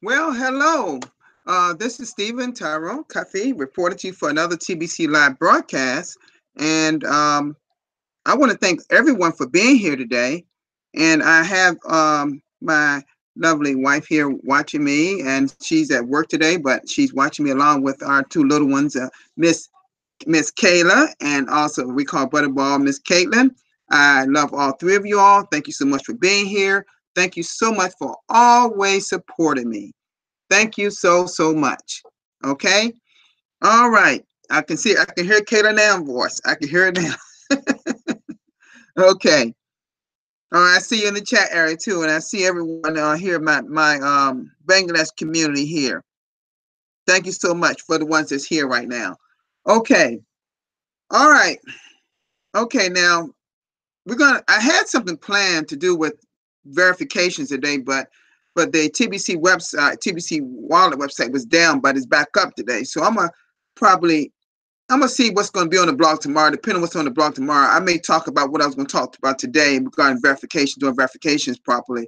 Well, hello. This is Stephen Tyrone Cuffey reporting to you for another TBC live broadcast. And I want to thank everyone for being here today. And I have my lovely wife here watching me, and she's at work today, but she's watching me along with our two little ones, Miss Miss Kayla, and also we call Butterball Miss Caitlin. I love all three of you all. Thank you so much for being here. Thank you so much for always supporting me. Thank you so much. Okay. All right. I can hear Kayla now voice. I can hear it now. Okay. All right. I see you in the chat area too, and I see everyone here, my Bangladesh community here. Thank you so much for the ones that's here right now. Okay. All right. Okay. Now I had something planned to do with verifications today, but the TBC website, TBC wallet website was down, but it's back up today. So probably I'm gonna see what's gonna be on the blog tomorrow. Depending on what's on the blog tomorrow, I may talk about what I was gonna talk about today regarding verification, doing verifications properly.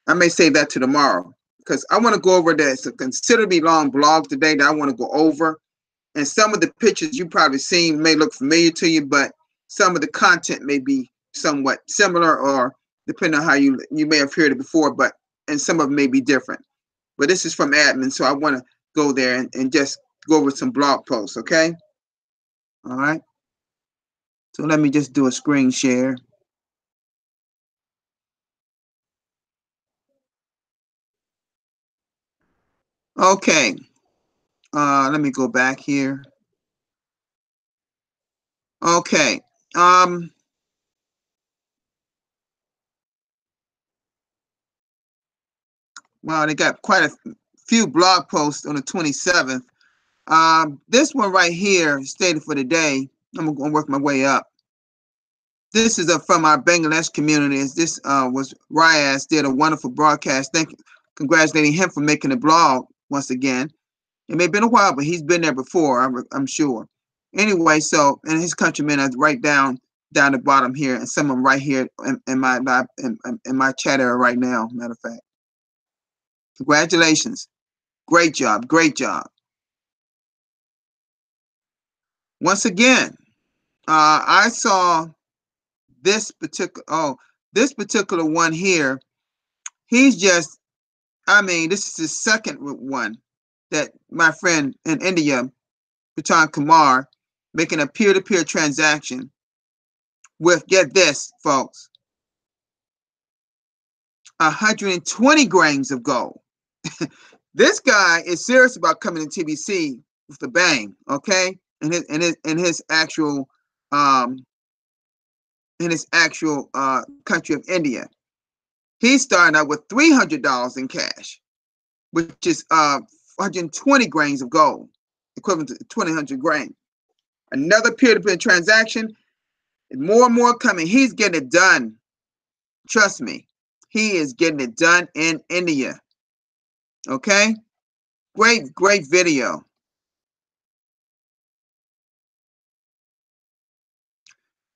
I may save that to tomorrow because I want to go over this. A considerably long blog today that I want to go over. And some of the pictures you probably seen may look familiar to you, but some of the content may be somewhat similar, or depending on how you may have heard it before, and some of them may be different. But this is from admin, so I want to go there and just go over some blog posts, okay? All right. So let me just do a screen share. Okay. Let me go back here. Okay. Wow, they got quite a few blog posts on the 27th. This one right here, stated for the day. I'm going to work my way up. This is from our Bangladesh community. This was Ryaz did a wonderful broadcast. Congratulating him for making the blog once again. It may have been a while, but he's been there before, I'm sure. Anyway, so, and his countrymen are right down the bottom here, and some of them right here in my chat area right now, matter of fact. Congratulations. Great job. Great job. Once again, I saw this particular one here. He's just, this is his second one that my friend in India, Bitan Kumar, making a peer-to-peer transaction with, get this, folks, 120 grains of gold. This guy is serious about coming to TBC with the bang, okay? In his actual country of India. He's starting out with $300 in cash, which is 120 grains of gold, equivalent to 200 grain. Another peer-to-peer transaction, and more coming. He's getting it done. Trust me, he is getting it done in India. Okay, great video.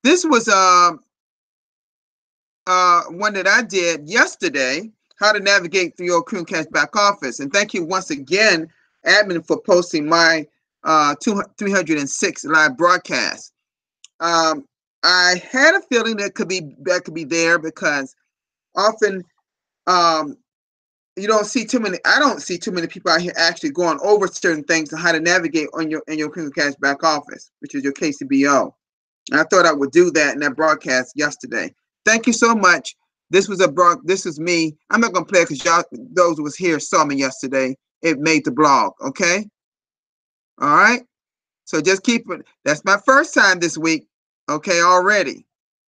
This was one that I did yesterday, how to navigate through your Creamcast back office. And thank you once again, admin, for posting my 306 live broadcast. I had a feeling that could be there because often you don't see too many. I don't see too many people out here actually going over certain things and how to navigate in your Creamcast back office, which is your KCBO. And I thought I would do that in that broadcast yesterday. Thank you so much. This is me. I'm not gonna play it because those who was here saw me yesterday. It made the blog. Okay. All right. So just keep it. That's my first time this week. Okay, already.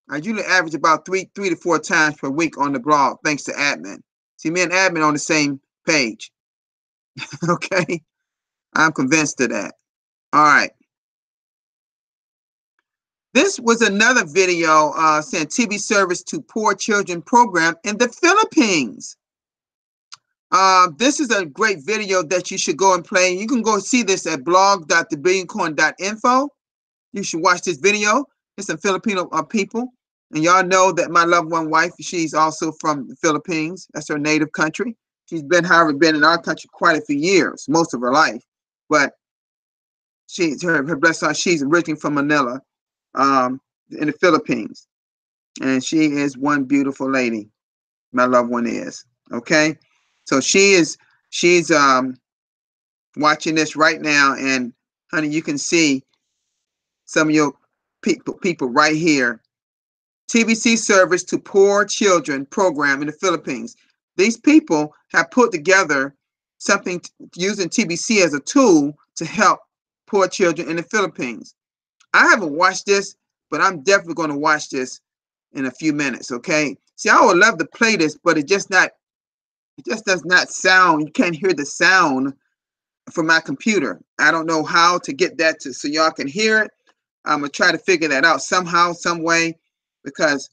I usually average about three to four times per week on the blog, thanks to admin. See, me and admin on the same page. Okay. I'm convinced of that. All right. This was another video saying TV service to poor children program in the Philippines. This is a great video that you should go and play. You can go see this at blog.thebillioncoin.info. You should watch this video. It's some Filipino people. And y'all know that my loved one wife, she's also from the Philippines. That's her native country. She's been, however, been in our country quite a few years, most of her life. But her blessed heart, she's originally from Manila, in the Philippines. And she is one beautiful lady. My loved one is. Okay. So she's watching this right now. And honey, you can see some of your people right here. TBC Service to Poor Children program in the Philippines. These people have put together something using TBC as a tool to help poor children in the Philippines. I haven't watched this, but I'm definitely going to watch this in a few minutes. Okay. See, I would love to play this, but it just does not sound. You can't hear the sound from my computer. I don't know how to get that to so y'all can hear it. I'm gonna try to figure that out somehow, some way, because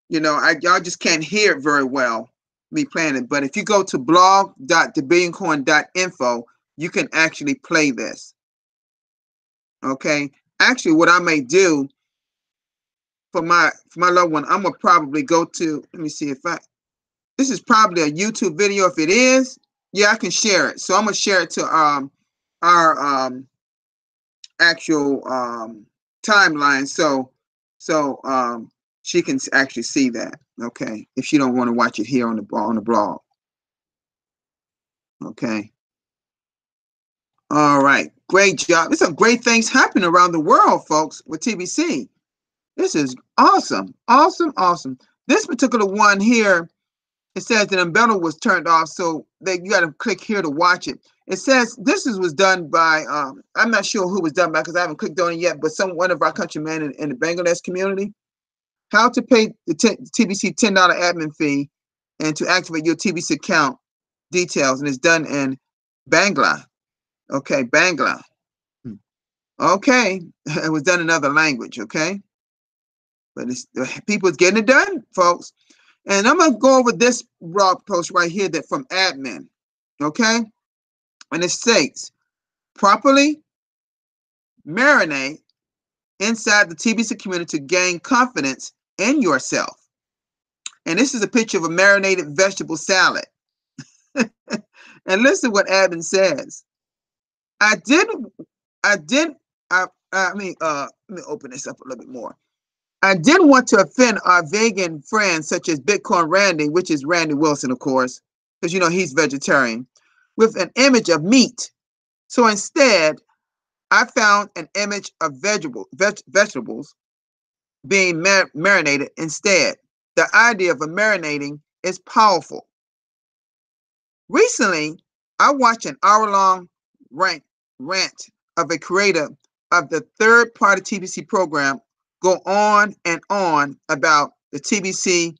y'all just can't hear it very well, me playing it. But if you go to blog.thebillioncoin.info, you can actually play this. Okay. Actually, what I may do for my loved one, I'm gonna probably go to. Let me see if this is probably a YouTube video. If it is, yeah, I can share it. So I'm gonna share it to our actual timeline, so she can actually see that. Okay, if she don't want to watch it here on the blog. Okay. All right, great job. There's some great things happening around the world, folks, with TBC. This is awesome, awesome, awesome. This particular one here, it says the umbrella was turned off, so you got to click here to watch it. It says this was done by, I'm not sure who was done by because I haven't clicked on it yet, but one of our countrymen in the Bangladesh community. How to pay the TBC $10 admin fee and to activate your TBC account details, and it's done in Bangla. Okay, Bangla. Okay, it was done in another language. Okay, but people's getting it done, folks. And I'm gonna go over this blog post right here that from admin. Okay, and it states properly marinate inside the TBC community to gain confidence in yourself. And this is a picture of a marinated vegetable salad. And listen what admin says. Let me open this up a little bit more. I didn't want to offend our vegan friends such as Bitcoin Randy, which is Randy Wilson, of course, because he's vegetarian, with an image of meat. So instead, I found an image of vegetables being marinated instead. The idea of marinating is powerful. Recently, I watched an hour-long rant of a creator of the third-party TBC program go on and on about the TBC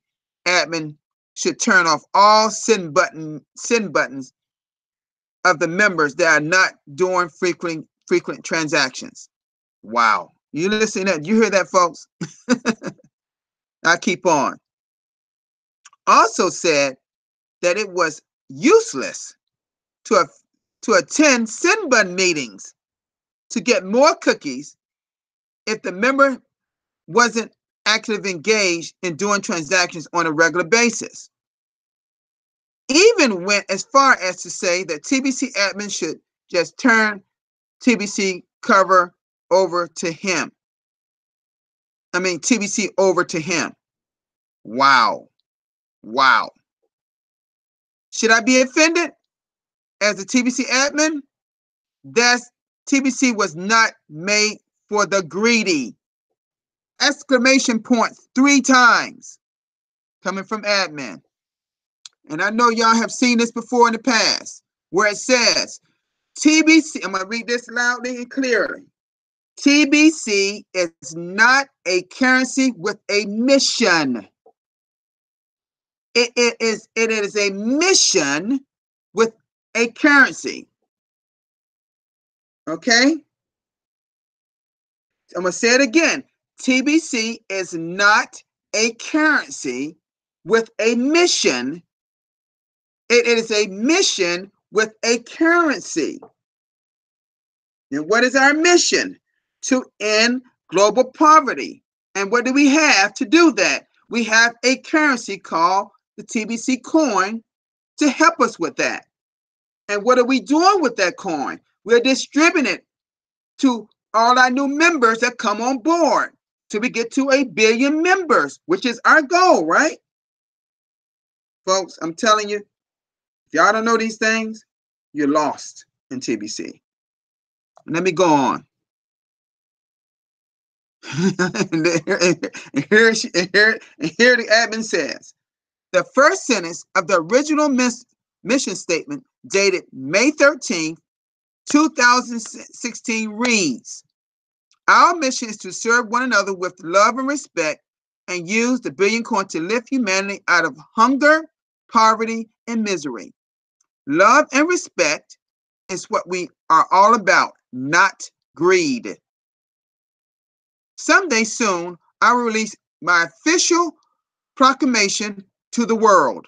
admin should turn off all send buttons of the members that are not doing frequent transactions. Wow. You listen to that? You hear that, folks? I keep on. Also said that it was useless to attend send button meetings to get more cookies if the member wasn't actively engaged in doing transactions on a regular basis. Even went as far as to say that TBC admin should just turn TBC cover over to him. TBC over to him. Wow. Wow. Should I be offended as a TBC admin? TBC was not made for the greedy. Exclamation point 3 times coming from admin. And I know y'all have seen this before in the past where it says TBC, I'm going to read this loudly and clearly. TBC is not a currency with a mission. It is a mission with a currency. Okay? I'm going to say it again. TBC is not a currency with a mission. It is a mission with a currency. And what is our mission? To end global poverty. And what do we have to do that? We have a currency called the TBC coin, to help us with that. And what are we doing with that coin? We're distributing it to all our new members that come on board till we get to 1 billion members, which is our goal, right? Folks, I'm telling you, if y'all don't know these things, you're lost in TBC. Let me go on. and here the admin says, the first sentence of the original mission statement dated May 13th, 2016 reads, our mission is to serve one another with love and respect and use the billion coin to lift humanity out of hunger, poverty, and misery. Love and respect is what we are all about, not greed. Someday soon, I will release my official proclamation to the world.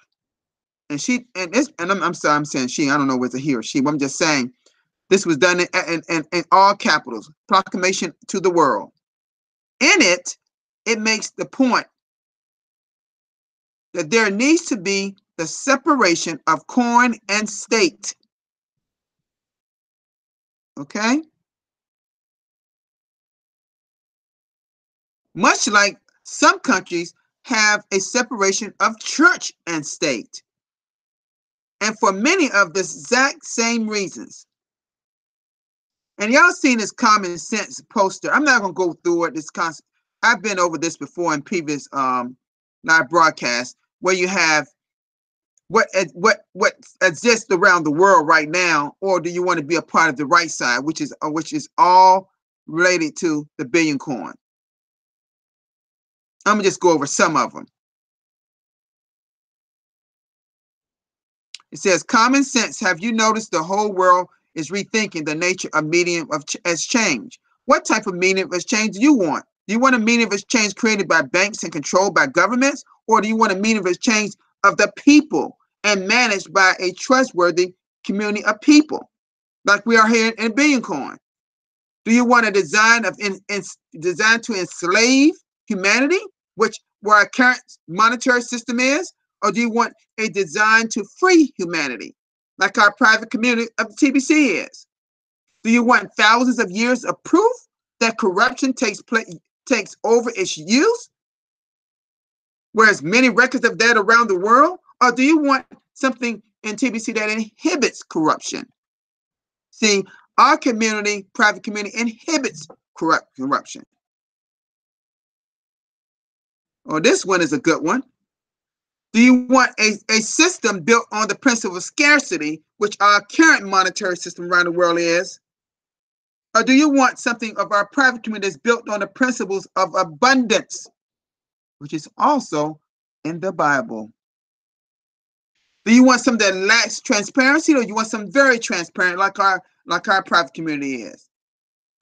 And I'm sorry, I'm saying she, I don't know whether it's a he or she, but I'm just saying this was done in all capitals, proclamation to the world. In it, it makes the point that there needs to be the separation of coin and state. Okay? Much like some countries have a separation of church and state. And for many of the exact same reasons. And y'all seen this common sense poster. I'm not going to go through it. I've been over this before in previous live broadcasts, where you have what exists around the world right now, or do you want to be a part of the right side, which is all related to the billion coin. I'm gonna just go over some of them. It says, common sense. Have you noticed the whole world is rethinking the nature of medium of exchange? What type of medium of exchange do you want? Do you want a medium of exchange created by banks and controlled by governments? Or do you want a medium of exchange of the people and managed by a trustworthy community of people, like we are here in billion coin? Do you want a design designed to enslave humanity, where our current monetary system is? Or do you want a design to free humanity, like our private community of the TBC is? Do you want thousands of years of proof that corruption takes over its use, whereas many records of that around the world? Or do you want something in TBC that inhibits corruption? See, our community, private community, inhibits corruption. Oh, this one is a good one. Do you want a system built on the principle of scarcity, which our current monetary system around the world is? Or do you want something of our private community that's built on the principles of abundance, which is also in the Bible? Do you want something that lacks transparency, or you want something very transparent, like our private community is?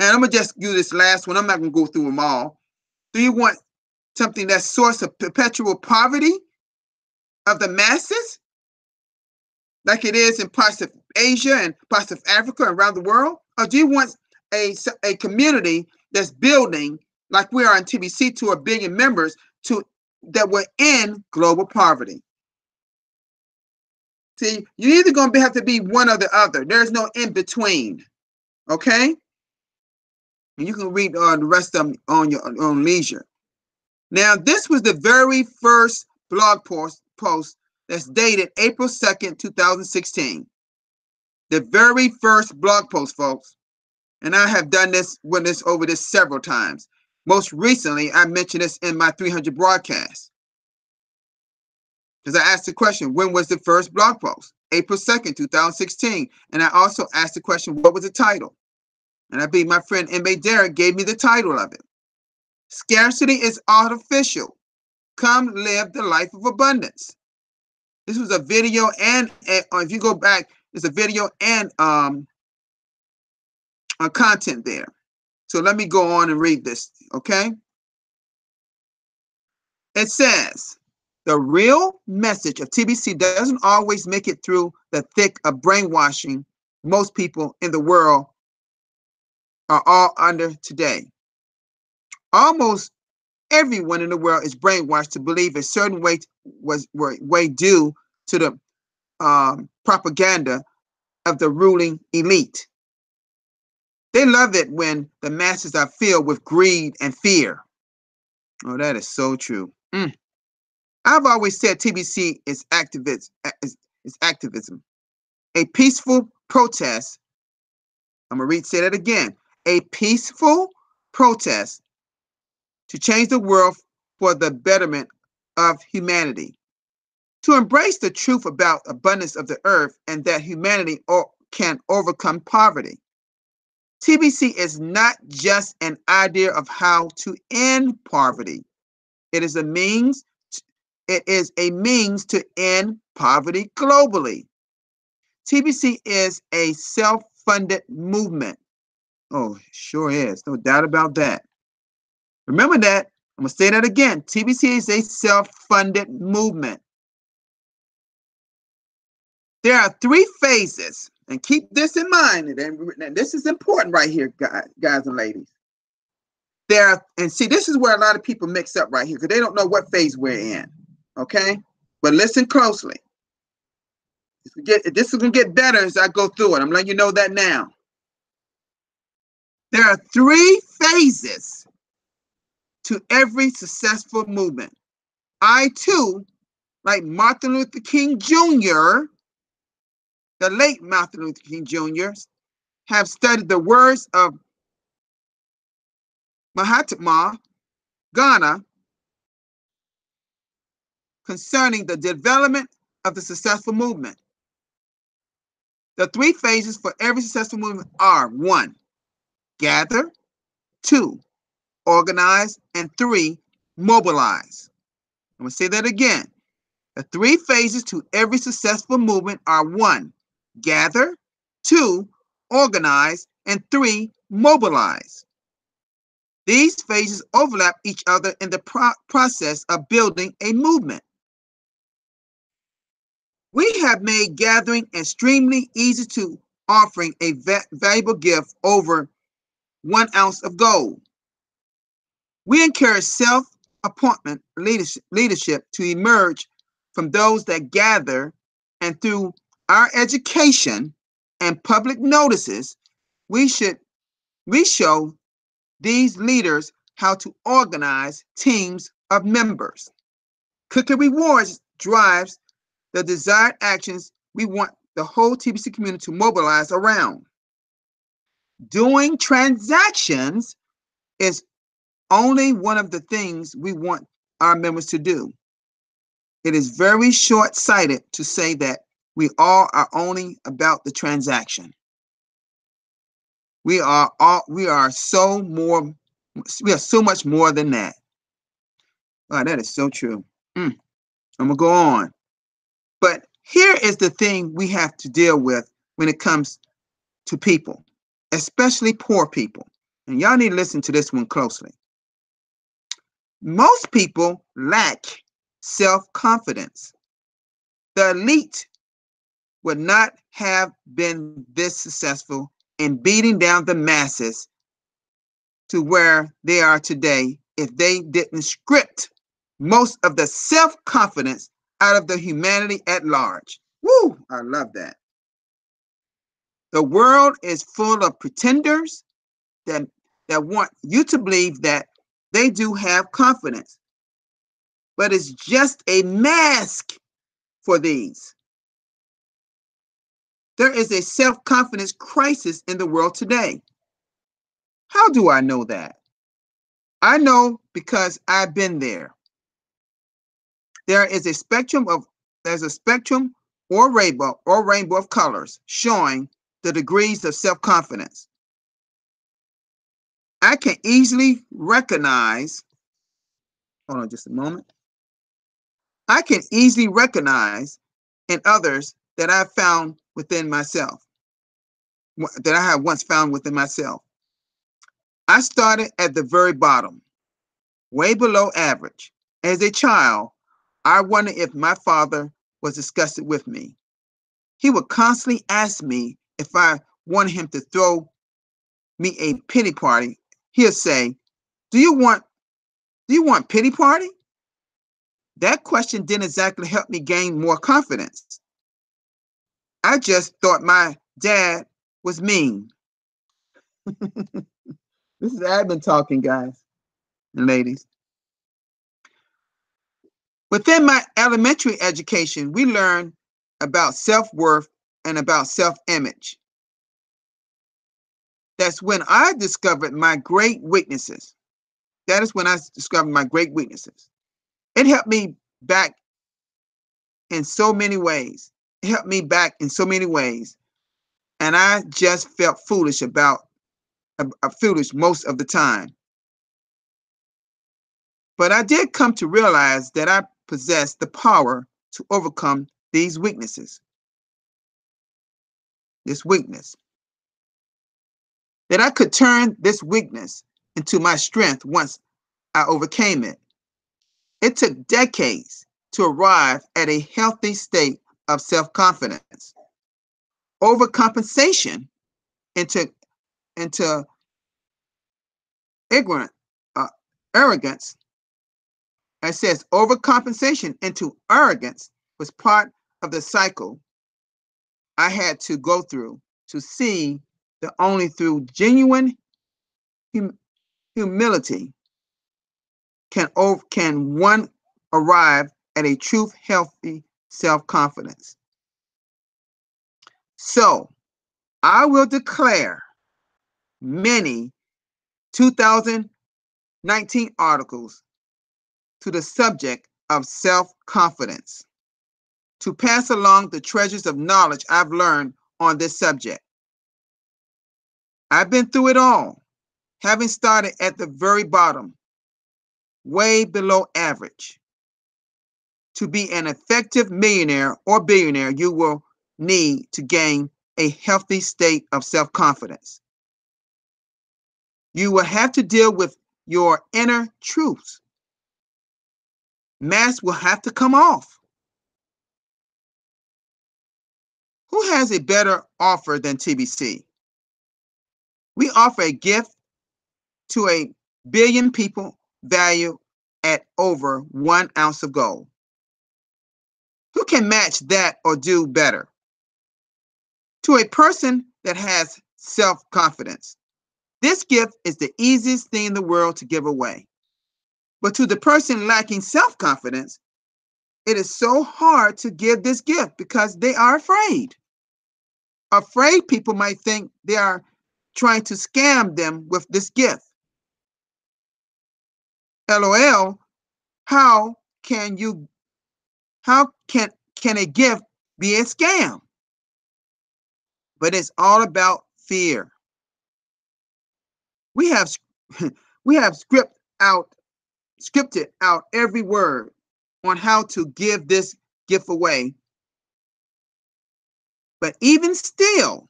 And I'm gonna just do this last one. I'm not gonna go through them all. Do you want something that's source of perpetual poverty of the masses, like it is in parts of Asia and parts of Africa and around the world? Or do you want a community that's building, like we are in TBC, to 1 billion members, that were in global poverty? See, you're either going to have to be one or the other. There's no in between. Okay? And you can read the rest of them on your own leisure. Now, this was the very first blog post that's dated April 2nd, 2016. The very first blog post, folks. And I have done this over this several times. Most recently, I mentioned this in my 300 broadcast. Because I asked the question, when was the first blog post? April 2nd, 2016. And I also asked the question, what was the title? And I believe my friend M.A. Derrick gave me the title of it. Scarcity is artificial. Come live the life of abundance. This was a video, and if you go back, there's a video and content there. So let me go on and read this, okay? It says, the real message of TBC doesn't always make it through the thick of brainwashing most people in the world are all under today. Almost everyone in the world is brainwashed to believe a certain way due to the propaganda of the ruling elite. They love it when the masses are filled with greed and fear. Oh, that is so true. I've always said TBC is activism. A peaceful protest. I'm going to say that again. A peaceful protest to change the world for the betterment of humanity. To embrace the truth about abundance of the earth and that humanity can overcome poverty. TBC is not just an idea of how to end poverty. It is a means to end poverty globally. TBC is a self-funded movement. Oh, sure is. No doubt about that. Remember that. I'm going to say that again. TBC is a self-funded movement. There are 3 phases, and keep this in mind. And this is important right here, guys and ladies. And see, this is where a lot of people mix up right here because they don't know what phase we're in. Okay? But listen closely. This is going to get better as I go through it. I'm letting you know that now. There are 3 phases to every successful movement. I, too, like Martin Luther King Jr., the late Martin Luther King Jr., have studied the words of Mahatma Gandhi concerning the development of the successful movement. The 3 phases for every successful movement are 1, gather, 2, organize, and 3, mobilize. I'm going to say that again. The 3 phases to every successful movement are 1, gather, 2, organize, and 3, mobilize. These phases overlap each other in the process of building a movement. We have made gathering extremely easy to offering a valuable gift over 1 ounce of gold. We encourage self-appointment leadership to emerge from those that gather, and through our education and public notices, we show these leaders how to organize teams of members. Cookie Rewards drives the desired actions we want the whole TBC community to mobilize around. Doing transactions is only one of the things we want our members to do. It is very short-sighted to say that we all are only about the transaction. We are so much more than that. Oh, that is so true. I'm gonna go on. But here is the thing we have to deal with when it comes to people, especially poor people. And y'all need to listen to this one closely. Most people lack self-confidence. The elite would not have been this successful in beating down the masses to where they are today if they didn't script most of the self-confidence out of the humanity at large. Woo! I love that. The world is full of pretenders that want you to believe that they do have confidence, but it's just a mask for these. There is a self-confidence crisis in the world today. How do I know that? I know because I've been there. There's a spectrum or rainbow of colors showing the degrees of self-confidence. I can easily recognize, hold on just a moment. I can easily recognize in others that I found within myself, that I have once found within myself. I started at the very bottom, way below average. As a child, I wondered if my father was disgusted with me. He would constantly ask me if I wanted him to throw me a pity party. He'll say, do you want pity party? That question didn't exactly help me gain more confidence. I just thought my dad was mean. This is admin talking, guys and ladies. Within my elementary education, we learned about self-worth and about self-image. That's when I discovered my great weaknesses. That is when I discovered my great weaknesses. It helped me back in so many ways. It helped me back in so many ways. And I just felt foolish foolish most of the time. But I did come to realize that I possessed the power to overcome these weaknesses. This weakness. That I could turn this weakness into my strength once I overcame it. It took decades to arrive at a healthy state of self-confidence. Overcompensation into ignorant arrogance. It says overcompensation into arrogance was part of the cycle I had to go through to see that only through genuine humility can one arrive at a true healthy self-confidence. So I will declare many 2019 articles to the subject of self-confidence to pass along the treasures of knowledge I've learned on this subject. I've been through it all, having started at the very bottom, way below average. To be an effective millionaire or billionaire, you will need to gain a healthy state of self-confidence. You will have to deal with your inner truths. Masks will have to come off. Who has a better offer than TBC? We offer a gift to 1 billion people valued at over 1 ounce of gold. Who can match that or do better? To a person that has self-confidence, this gift is the easiest thing in the world to give away. But to the person lacking self-confidence, it is so hard to give this gift because they are afraid. Afraid people might think they are trying to scam them with this gift. LOL, how can a gift be a scam? But it's all about fear. We have scripted out every word on how to give this gift away. But even still,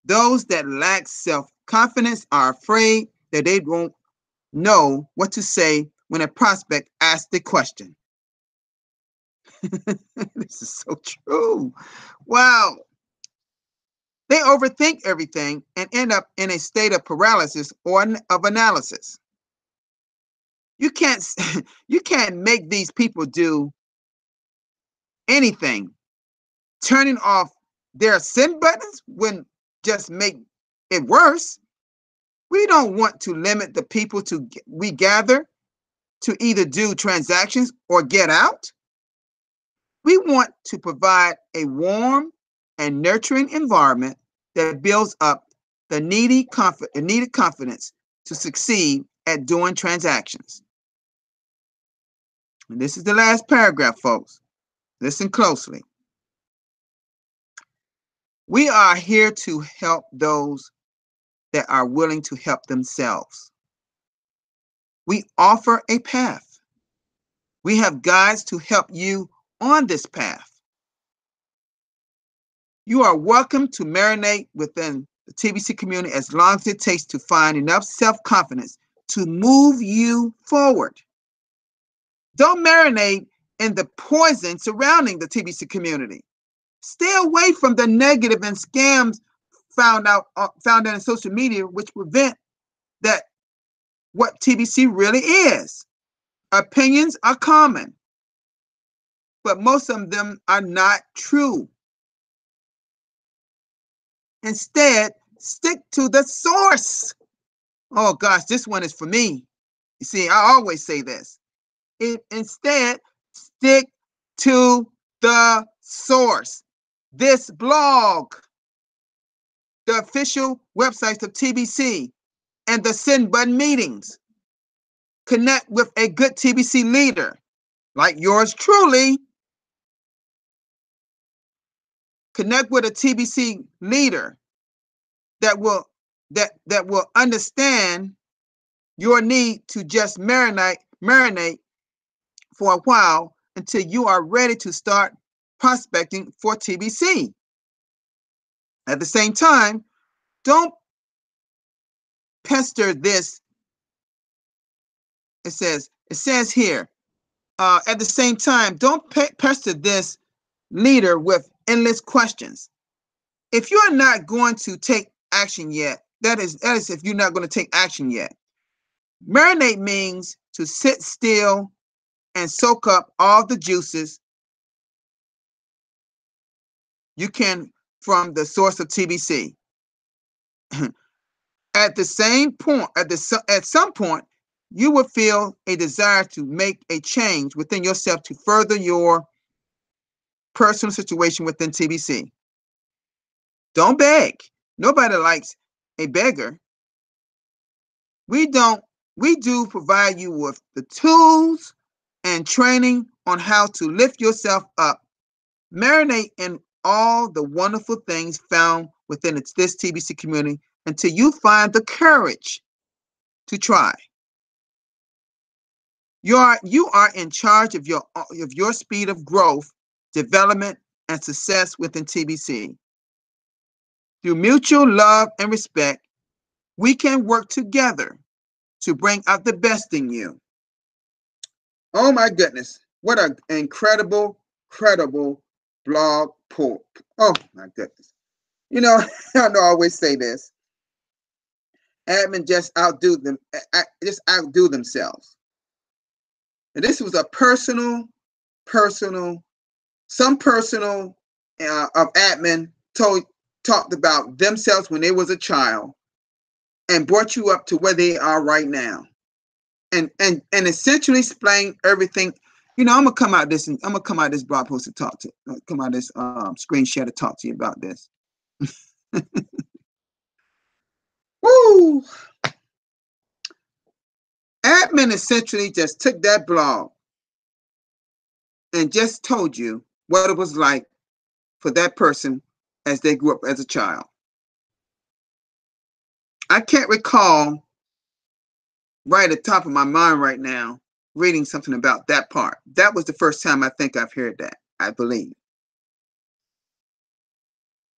those that lack self-confidence are afraid that they won't know what to say when a prospect asks the question. This is so true. Wow. They overthink everything and end up in a state of paralysis or of analysis. You can't make these people do anything. Turning off their send buttons wouldn't just make it worse. We don't want to limit the people we gather to either do transactions or get out. We want to provide a warm and nurturing environment that builds up the needed confidence to succeed at doing transactions. And this is the last paragraph, folks. Listen closely. We are here to help those that are willing to help themselves. We offer a path. We have guides to help you on this path. You are welcome to marinate within the TBC community as long as it takes to find enough self-confidence to move you forward. Don't marinate in the poison surrounding the TBC community. Stay away from the negative and scams found out in social media, which prevent that what TBC really is. Opinions are common, but most of them are not true. Instead, stick to the source. Oh gosh, this one is for me. You see, I always say this. Instead, stick to the source. This blog, the official websites of TBC, and the send button meetings. Connect with a good TBC leader like yours truly. Connect with a TBC leader that will understand your need to just marinate for a while until you are ready to start prospecting for TBC. At the same time, don't pester this. It says here, at the same time, don't pester this leader with endless questions. If you're not going to take action yet, that is if you're not going to take action yet. Marinate means to sit still and soak up all the juices you can from the source of TBC. At some point, you will feel a desire to make a change within yourself to further your personal situation within TBC. Don't beg. Nobody likes a beggar. We do provide you with the tools and training on how to lift yourself up. Marinate in all the wonderful things found within this TBC community until you find the courage to try. You are in charge of your speed of growth, development, and success within TBC. Through mutual love and respect, we can work together to bring out the best in you. Oh my goodness. What an incredible blog post. Oh my goodness. You know, I always say this. Admin just outdo themselves. And this was a personal of admin talked about themselves when they was a child and brought you up to where they are right now. And essentially explain everything. You know, I'm gonna come out this blog post to talk to come out this screen share to talk to you about this. Woo! Admin essentially just took that blog and just told you what it was like for that person as they grew up as a child. I can't recall right at the top of my mind right now reading something about that part. That was the first time I think I've heard that, I believe.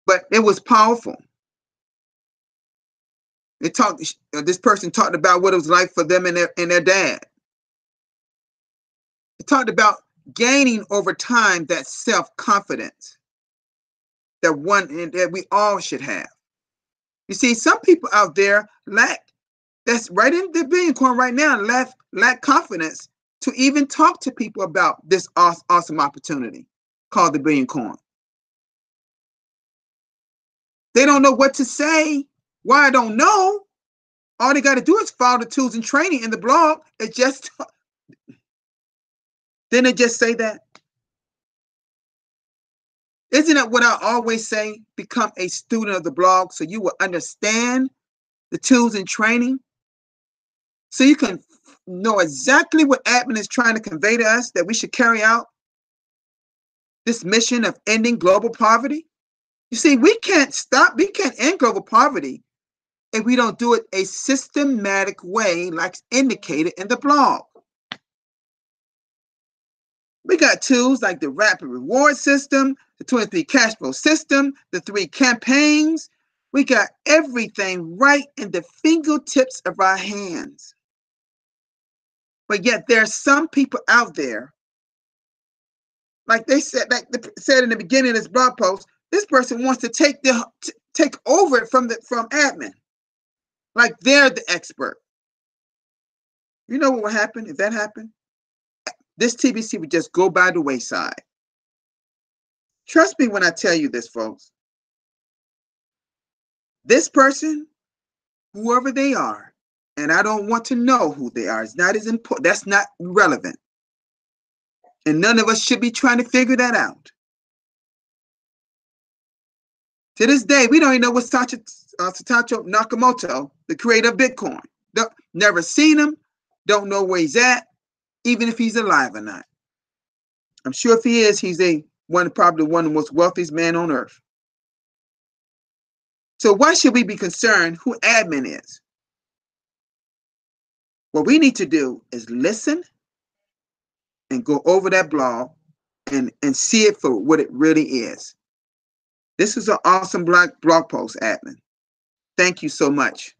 But it was powerful. This person talked about what it was like for them and their dad. It talked about gaining over time that self-confidence that we all should have. You see, some people out there that's right in the Billion Coin right now, lack confidence to even talk to people about this awesome opportunity called the Billion Coin. They don't know what to say. Why I don't know. All they got to do is follow the tools and training in the blog. Then they just say that. Isn't that what I always say? Become a student of the blog so you will understand the tools and training. So you can know exactly what admin is trying to convey to us, that we should carry out this mission of ending global poverty. You see, we can't end global poverty if we don't do it a systematic way like indicated in the blog. We got tools like the rapid reward system, the 23 cash flow system, the 3 campaigns. We got everything right in the fingertips of our hands. But yet there are some people out there, like they said in the beginning of this blog post, this person wants to take over it from admin. Like they're the expert. You know what would happen if that happened? This TBC would just go by the wayside. Trust me when I tell you this, folks. This person, whoever they are, and I don't want to know who they are. It's not as important. That's not relevant. And none of us should be trying to figure that out. To this day, we don't even know what Satoshi Nakamoto, the creator of Bitcoin. Never seen him, don't know where he's at, even if he's alive or not. I'm sure if he is, he's probably one of the most wealthiest men on earth. So why should we be concerned who admin is? What we need to do is listen and go over that blog and see it for what it really is. This is an awesome blog post, admin. Thank you so much.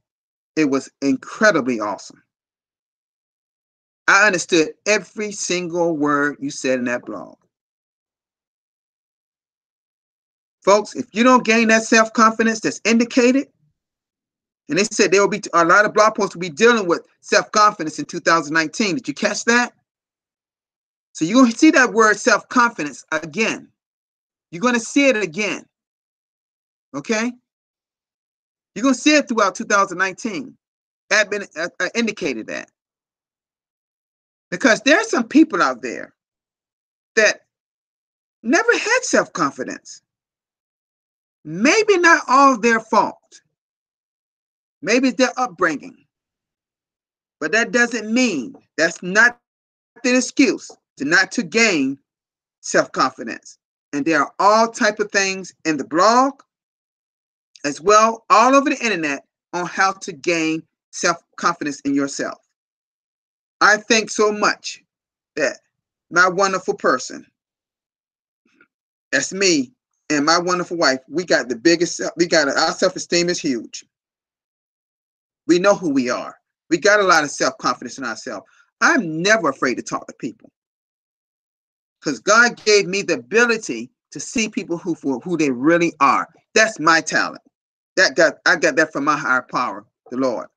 It was incredibly awesome. I understood every single word you said in that blog. Folks, if you don't gain that self-confidence that's indicated, and they said there will be a lot of blog posts will be dealing with self-confidence in 2019. Did you catch that? So you're going to see that word self-confidence again. You're going to see it again. Okay? You're going to see it throughout 2019. Admin indicated that. Because there are some people out there that never had self-confidence. Maybe not all their fault. Maybe it's their upbringing. But that doesn't mean, that's not the excuse to not to gain self-confidence. And there are all type of things in the blog, as well, all over the internet on how to gain self-confidence in yourself. I think so much that my wonderful person, that's me, and my wonderful wife, we got the biggest, our self-esteem is huge. We know who we are. We got a lot of self-confidence in ourselves. I'm never afraid to talk to people because God gave me the ability to see people for who they really are. That's my talent. I got that from my higher power, the Lord.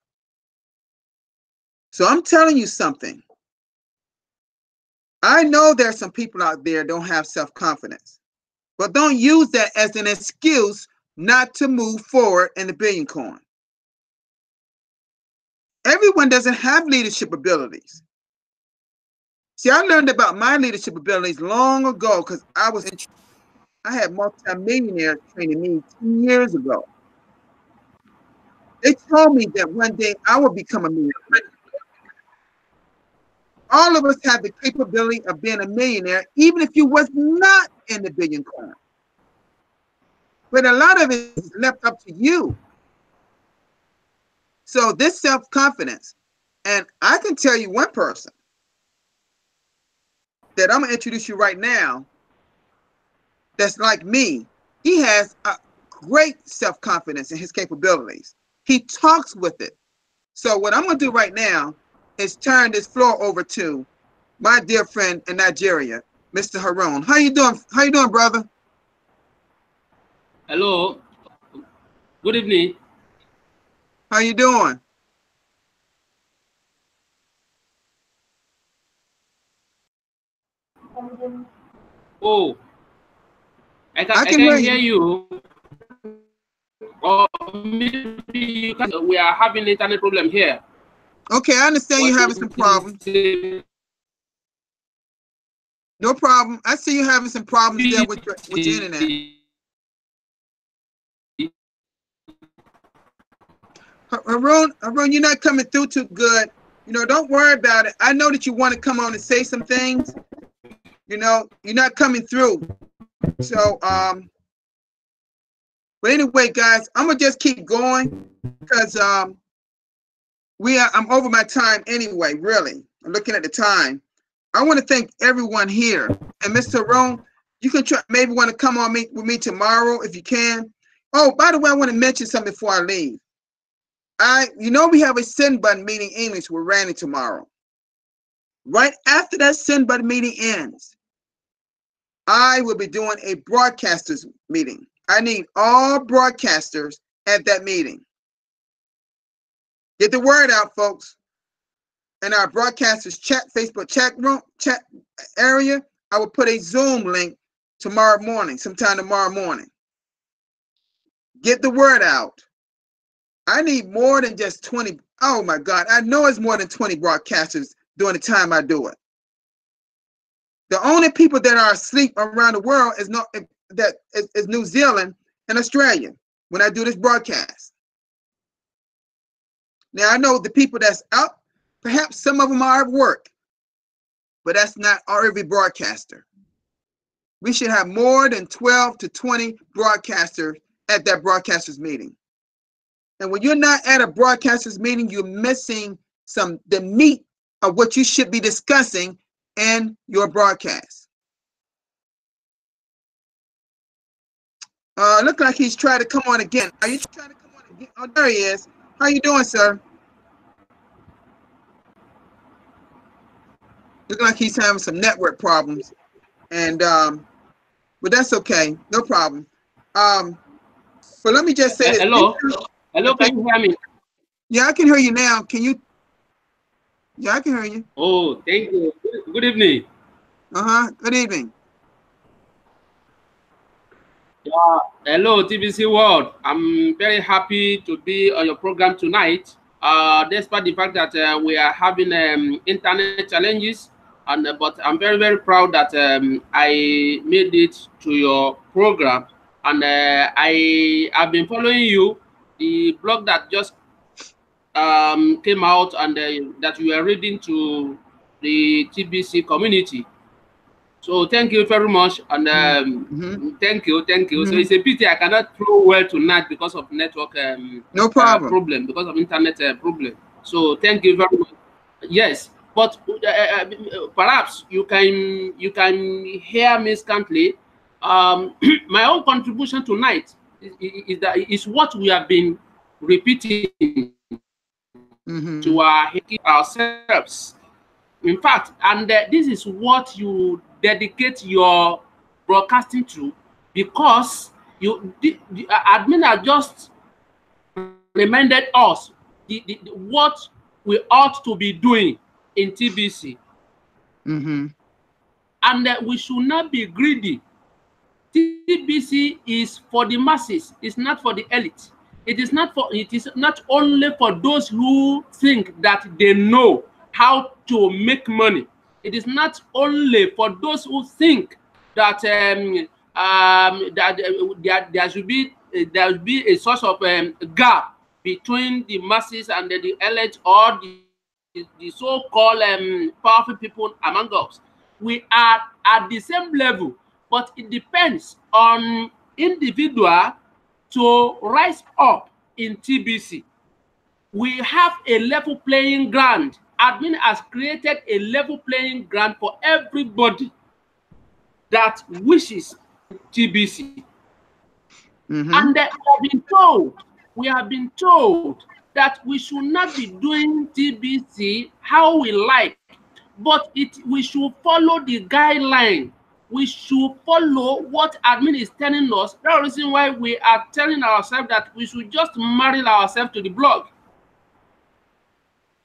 So I'm telling you something. I know there's some people out there that don't have self-confidence, but don't use that as an excuse not to move forward in the billion coin. Everyone doesn't have leadership abilities. See, I learned about my leadership abilities long ago because I had multi-millionaires training me 2 years ago. They told me that one day I would become a millionaire. All of us have the capability of being a millionaire, even if you was not in the billion coin. But a lot of it is left up to you. So this self-confidence, and I can tell you one person that I'm going to introduce you right now that's like me. He has a great self-confidence in his capabilities. He talks with it. So what I'm going to do right now is turn this floor over to my dear friend in Nigeria, Mr. Harun. How you doing? How you doing, brother? Hello. Good evening. How you doing? Oh, I can hear you. Or maybe you can, we are having internet problem here. Okay, I understand you're having some problems. No problem. I see you having some problems there with your internet. Harun, you're not coming through too good. You know, don't worry about it. I know that you want to come on and say some things. You know, you're not coming through. So, but anyway, guys, I'm gonna just keep going because I'm over my time anyway. Really, I'm looking at the time. I want to thank everyone here. And Mr. Harun, you can maybe want to come on with me tomorrow if you can. Oh, by the way, I want to mention something before I leave. We have a send button meeting English with Randy tomorrow. Right after that send button meeting ends, I will be doing a broadcasters meeting. I need all broadcasters at that meeting. Get the word out, folks. In our broadcasters chat, Facebook chat area, I will put a Zoom link tomorrow morning, sometime tomorrow morning. Get the word out. I need more than just 20. Oh my God, I know it's more than 20 broadcasters during the time I do it. The only people that are asleep around the world is New Zealand and Australia when I do this broadcast. Now I know the people that's up, perhaps some of them are at work, but that's not every broadcaster. We should have more than 12 to 20 broadcasters at that broadcasters meeting. And when you're not at a broadcasters meeting, you're missing the meat of what you should be discussing in your broadcast. Look like he's trying to come on again. Are you trying to come on again? Oh, there he is. How you doing, sir? Look like he's having some network problems. And but that's okay, no problem. But let me just say this. Hello, hello, can you hear me? Yeah, I can hear you now. Can you? Yeah, I can hear you. Oh, thank you. Good evening. Good evening. Yeah, hello, TBC World. I'm very happy to be on your program tonight. Despite the fact that we are having internet challenges, but I'm very, very proud that I made it to your program. And I have been following you. The blog that just came out and that you are reading to the TBC community. So thank you very much, and thank you. So it's a pity I cannot flow well tonight because of network no problem problem, because of internet problem. So thank you very much. Yes, but perhaps you can hear me scantily. My own contribution tonight is what we have been repeating to ourselves. In fact, and this is what you dedicate your broadcasting to, because the admin have just reminded us what we ought to be doing in TBC. And we should not be greedy. TBC is for the masses. It's not for the elite. It is not only for those who think that they know how to make money. It is not only for those who think that there should be a source of gap between the masses and the elite, or the so-called powerful people among us. We are at the same level, but it depends on individual to rise up in TBC. We have a level playing ground. Admin has created a level playing ground for everybody that wishes TBC. And we have been told that we should not be doing TBC how we like, but we should follow the guideline. We should follow what admin is telling us. That's the reason why we are telling ourselves that we should just marry ourselves to the blog.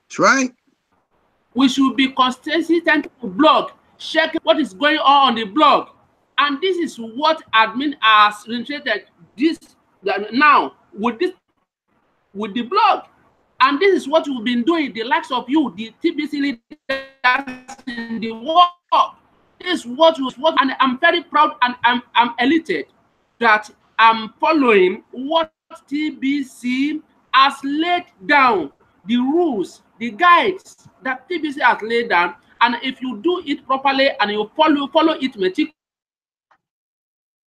That's right. We should be consistent to the blog, check what is going on the blog. And this is what admin has initiated now with the blog. And this is what we've been doing, the likes of you, the TBC leaders in the world. This is what and I'm very proud, and I'm elated that I'm following what TBC has laid down, the rules, the guides that TBC has laid down. And if you do it properly and you follow it meticulously,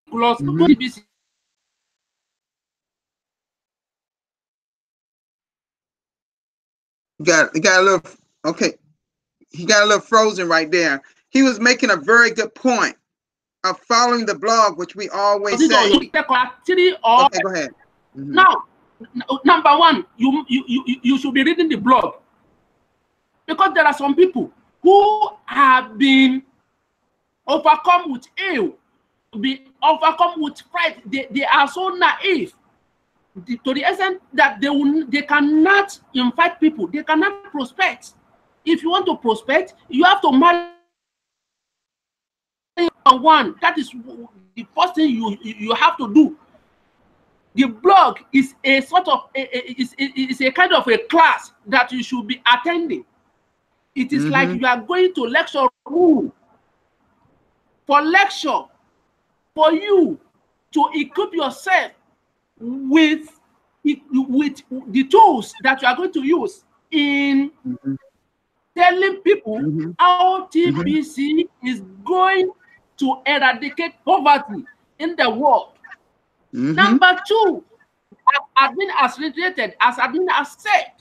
TBC got a little okay. He got a little frozen right there. He was making a very good point of following the blog, which we always say. Okay, go ahead. Now, number one, you should be reading the blog, because there are some people who have been overcome with ill, be overcome with pride. They are so naive to the extent that they cannot invite people. They cannot prospect. If you want to prospect, you have to marry one. That is the first thing you have to do. The blog is a sort of is a kind of a class that you should be attending. It is like you are going to lecture room for lecture, for you to equip yourself with the tools that you are going to use in telling people how TBC is going to eradicate poverty in the world. Number two, admin has reiterated, as admin has said,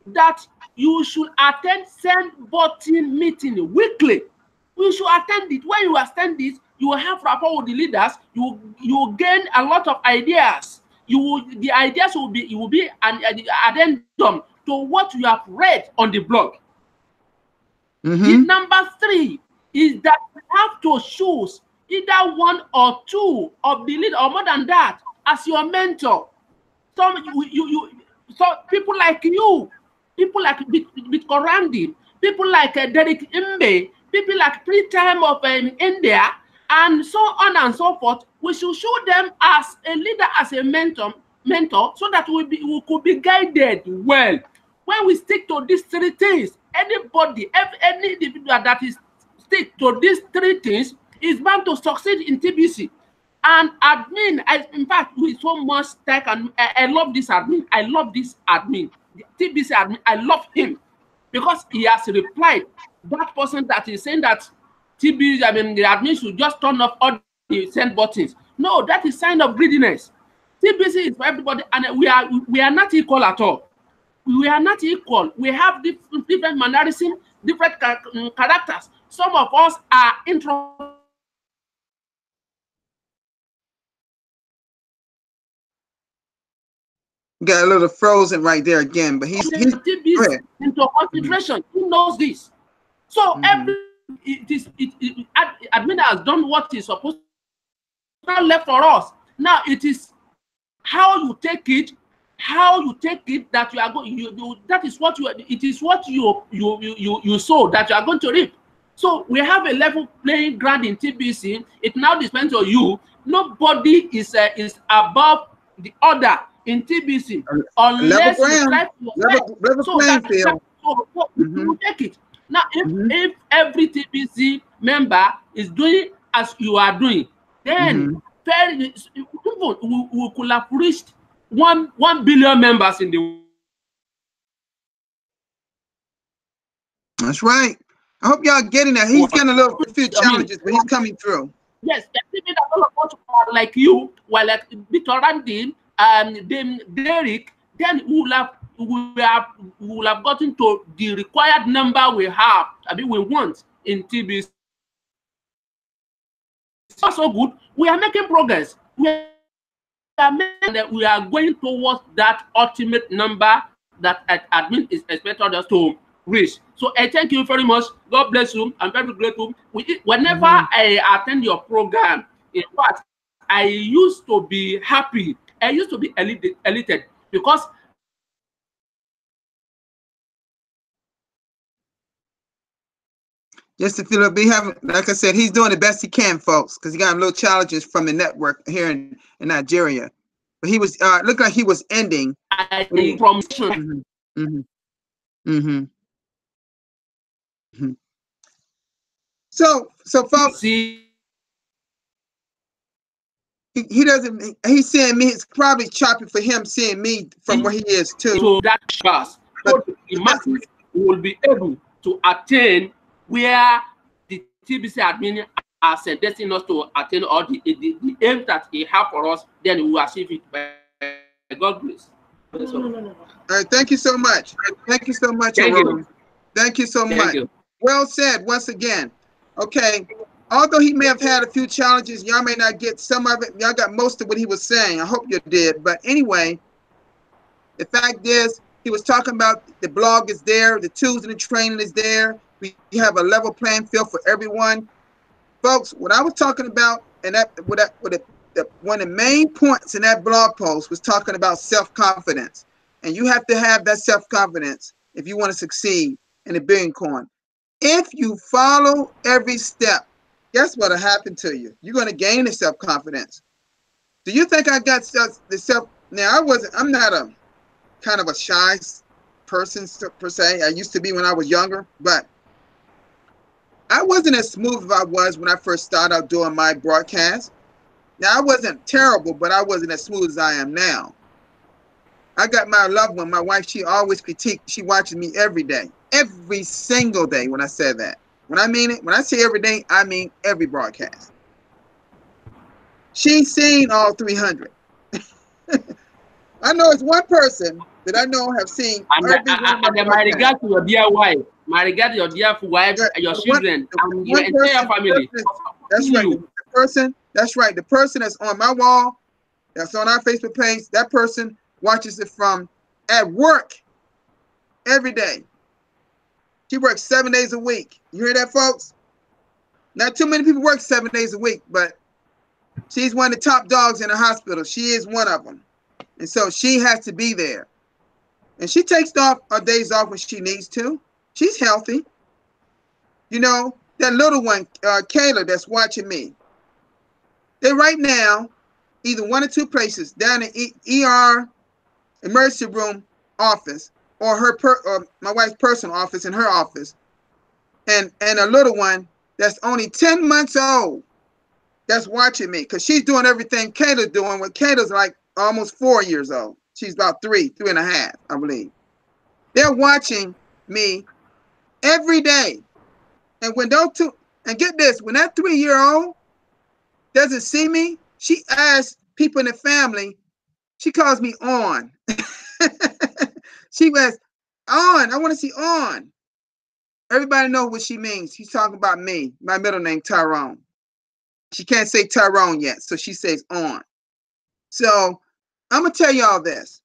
that you should attend send button meeting weekly. You should attend it. When you attend it, you will have rapport with the leaders. You will gain a lot of ideas. The ideas will be an addendum to what you have read on the blog. The number three is that you have to choose either one or two of the leader or more than that as your mentor. So people like you, people like Bitkorandi, people like Derek Imbe, people like Pre-Time of India, and so on and so forth. We should show them as a leader, as a mentor, so that we could be guided well. When we stick to these three things, anybody, any individual that is stick to these three things is bound to succeed in TBC. And admin, in fact, with so much tech, and I love this admin. I love this admin, the TBC admin. I love him because he has replied. That person that is saying that TBC, the admin should just turn off all the send buttons. No, that is sign of greediness. TBC is for everybody, and we are not equal at all. We are not equal. We have different mannerism, different characters. Some of us are introverted. Got a little frozen right there again, but he's into consideration. He knows this. So admin has done what he's supposed to. Now left for us. Now it is how you take it, that you are going. That is what you. It is what you sow that you are going to reap. So we have a level playing ground in TBC. It now depends on you. Nobody is above the other in TBC unless you try to you take it. Now, if every TBC member is doing as you are doing, then we could have reached 1 billion members in the world. That's right. I hope y'all getting that. He's getting a few challenges, but he's coming through. Yes, that all of us are like you, while like Bitorandi and Derek, then we will have gotten to the required number we want in TBC. It's also good. We are making progress. We are going towards that ultimate number that admin is expected us to reach. So I thank you very much. God bless you. I'm very grateful. Whenever I attend your program, in fact, I used to be happy. I used to be elated because just to feel it, like I said, he's doing the best he can, folks, because he got little challenges from the network here in Nigeria. But he was looked like he was ending. So folks, he doesn't. He's seeing me. It's probably choppy for him seeing me from where he is too. So that class, so the masses will be able to attain where the TBC admin are destined us to attain all the aim that he have for us. Then we will achieve it by God's grace. All right, thank you so much. Thank you so much, Arun. Thank you so much. Well said once again. Okay, although he may have had a few challenges, y'all may not get some of it. Y'all got most of what he was saying. I hope you did. But anyway, the fact is, he was talking about the blog is there, the tools and the training is there. We have a level playing field for everyone. Folks, what I was talking about, and one of the main points in that blog post was talking about self-confidence. And you have to have that self-confidence if you want to succeed in the Billion Coin. If you follow every step, guess what will happen to you? You're going to gain the self-confidence. Do you think I got the self? Now I'm not a kind of a shy person per se. I used to be when I was younger, but I wasn't as smooth as I was when I first started out doing my broadcast. Now I wasn't terrible, but I wasn't as smooth as I am now. I got my loved one, my wife. She always critiqued. She watches me every day, every single day. When I said that, when I mean it, when I say every day, I mean every broadcast. She's seen all 300. I know it's one person that I know have seen every one of my And my broadcasts. regard to your dear wife, my regard to your dear wife, your children, and your entire family. That's right. The person, that's right. The person that's on my wall, that's on our Facebook page, that person watches it from at work every day. She works 7 days a week. You hear that, folks? Not too many people work 7 days a week, but she's one of the top dogs in the hospital. She is one of them. And so she has to be there. And she takes off her days off when she needs to. She's healthy. You know, that little one, Kayla, that's watching me. They're right now, either one or two places, down in ER, emergency room office, or or my wife's personal office in her office. And a little one that's only 10 months old that's watching me, because she's doing everything Kayla's doing when Kayla's like almost 4 years old. She's about 3.5, I believe. They're watching me every day. And when those two, and get this, when that 3-year-old doesn't see me, she asks people in the family, she calls me on. She was on. I want to see on. Everybody knows what she means. She's talking about me, my middle name, Tyrone. She can't say Tyrone yet, so she says on. So I'm going to tell y'all this.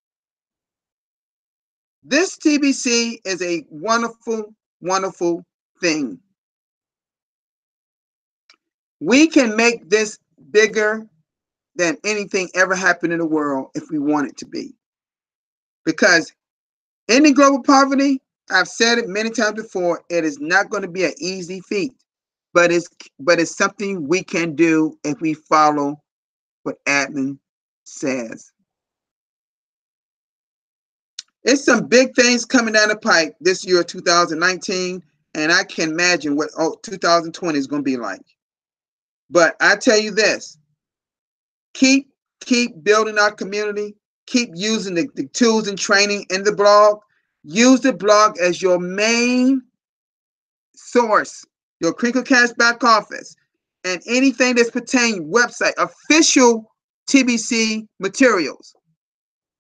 This TBC is a wonderful, wonderful thing. We can make this bigger than anything ever happened in the world if we want it to be. Because ending global poverty, I've said it many times before, it is not going to be an easy feat, but it's something we can do if we follow what admin says. It's some big things coming down the pipe this year, 2019, and I can imagine what 2020 is going to be like. But I tell you this, keep building our community, keep using the tools and training in the blog. Use the blog as your main source, your CrinkleCast back office, and anything that's pertaining website, official TBC materials.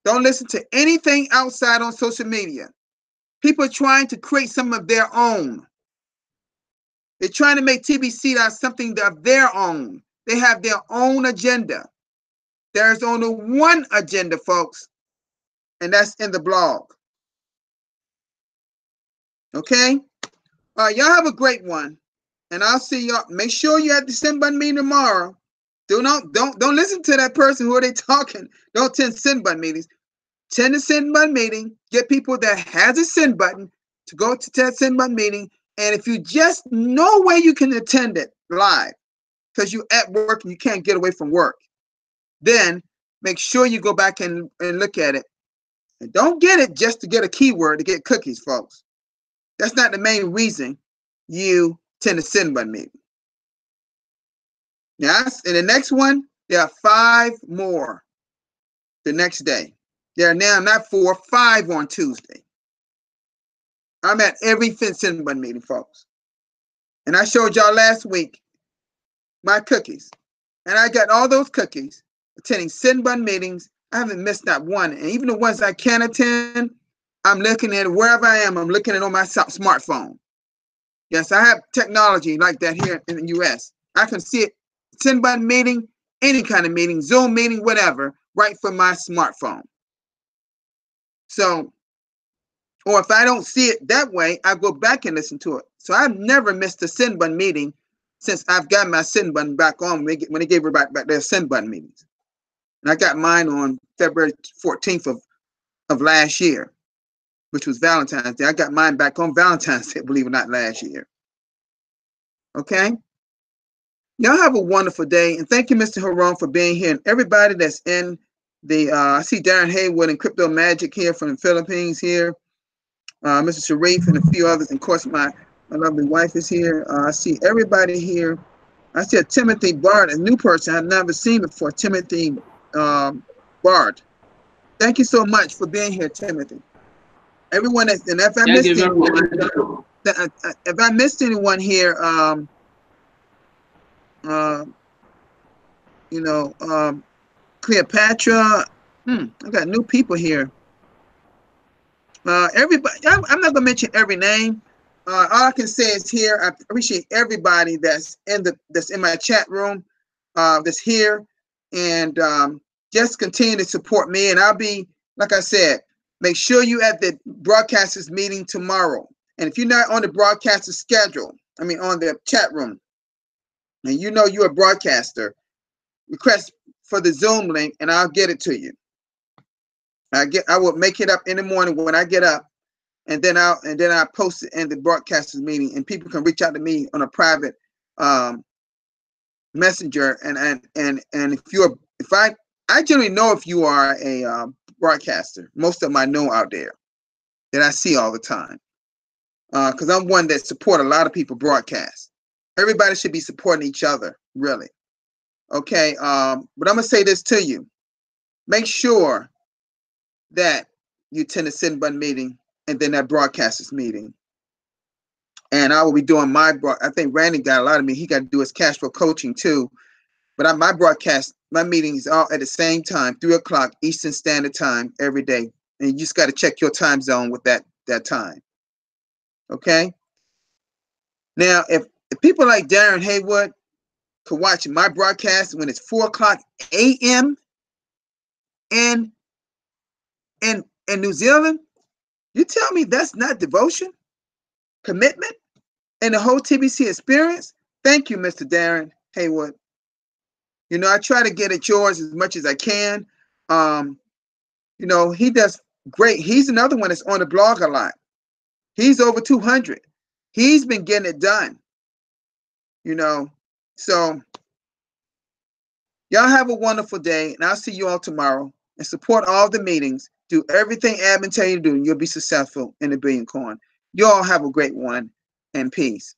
Don't listen to anything outside on social media. People are trying to create some of their own. They're trying to make TBC something of their own. They have their own agenda. There's only one agenda, folks, and that's in the blog. Okay? All right, y'all have a great one. And I'll see y'all. Make sure you're at the send button meeting tomorrow. Don't listen to that person who are they talking. Don't attend send button meetings. Attend the send button meeting. Get people that has a send button to go to that send button meeting. And if you just no way you can attend it live because you're at work and you can't get away from work, then make sure you go back and look at it. And don't get it just to get a keyword to get cookies, folks. That's not the main reason you attend the send button meeting. Now, in the next one, there are 5 more the next day. There are now not 4, 5 on Tuesday. I'm at every send button meeting, folks. And I showed y'all last week my cookies. And I got all those cookies attending send button meetings. I haven't missed not one. And even the ones I can attend, I'm looking at it wherever I am. I'm looking at it on my smartphone. Yes, I have technology like that here in the U.S. I can see it, send button meeting, any kind of meeting, Zoom meeting, whatever, right from my smartphone. So, or if I don't see it that way, I go back and listen to it. So I've never missed a send button meeting since I've got my send button back on when they gave her back their send button meetings. And I got mine on February 14th of last year, which was Valentine's Day. I got mine back on Valentine's Day, believe it or not, last year. Okay? Y'all have a wonderful day, and thank you, Mr. Haran, for being here, and everybody that's in the. I see Darren Haywood and Crypto Magic here from the Philippines here. Mr. Sharif and a few others, and of course my lovely wife is here. I see everybody here. I see a Timothy Bard, a new person I've never seen before. Timothy Bard. Thank you so much for being here, Timothy. Everyone that's, and if I Thank missed you very much. if I missed anyone here, you know, Cleopatra. I got new people here. Everybody, I'm not gonna mention every name. All I can say is here, I appreciate everybody that's in my chat room, that's here, and just continue to support me. And I'll be, like I said, make sure you at the broadcasters meeting tomorrow. And if you're not on the broadcaster schedule, I mean on the chat room, and you know you're a broadcaster, request for the Zoom link, and I'll get it to you. I will make it up in the morning when I get up, and then I post it in the broadcasters meeting, and people can reach out to me on a private messenger. And if I generally know if you are a broadcaster. Most of them I know out there that I see all the time, because I'm one that support a lot of people broadcast. Everybody should be supporting each other, really. Okay, but I'm gonna say this to you: make sure that you attend the Sin Bun meeting and then that broadcasters meeting. And I will be doing I think Randy got a lot of me. He got to do his cash flow coaching too. But my meetings all at the same time, 3 o'clock Eastern Standard Time every day. And you just got to check your time zone with that time. Okay. Now, if people like Darren Haywood could watch my broadcast when it's 4 o'clock a.m. in New Zealand, you tell me that's not devotion, commitment, and the whole TBC experience? Thank you, Mr. Darren Haywood. You know, I try to get at yours as much as I can. You know, he does great. He's another one that's on the blog a lot. He's over 200. He's been getting it done. You know, so y'all have a wonderful day, and I'll see you all tomorrow. And support all the meetings. Do everything admin tell you to do, and you'll be successful in the Billion Coin. You all have a great one, and peace.